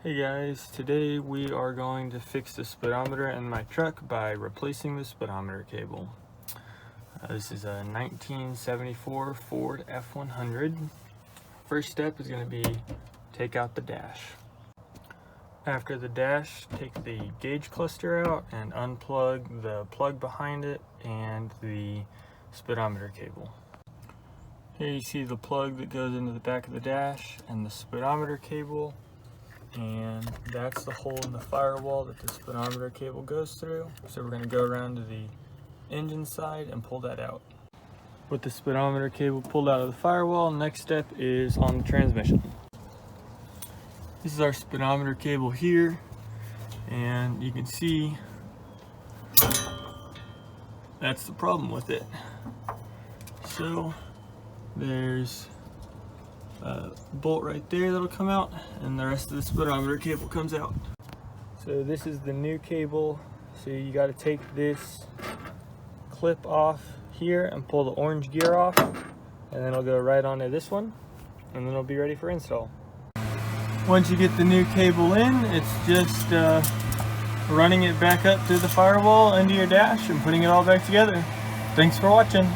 Hey guys, today we are going to fix the speedometer in my truck by replacing the speedometer cable. This is a 1974 Ford F100. First step is going to be take out the dash. After the dash, take the gauge cluster out and unplug the plug behind it and the speedometer cable. Here you see the plug that goes into the back of the dash and the speedometer cable. And that's the hole in the firewall that the speedometer cable goes through. So we're going to go around to the engine side and pull that out. With the speedometer cable pulled out of the firewall, next step is on the transmission. This is our speedometer cable here, and you can see that's the problem with it. So there's a bolt right there that'll come out, and the rest of the speedometer cable comes out. So this is the new cable. So you got to take this clip off here and pull the orange gear off, and then it'll go right onto this one, and then it'll be ready for install. Once you get the new cable in, it's just running it back up to the firewall into your dash and putting it all back together. Thanks for watching.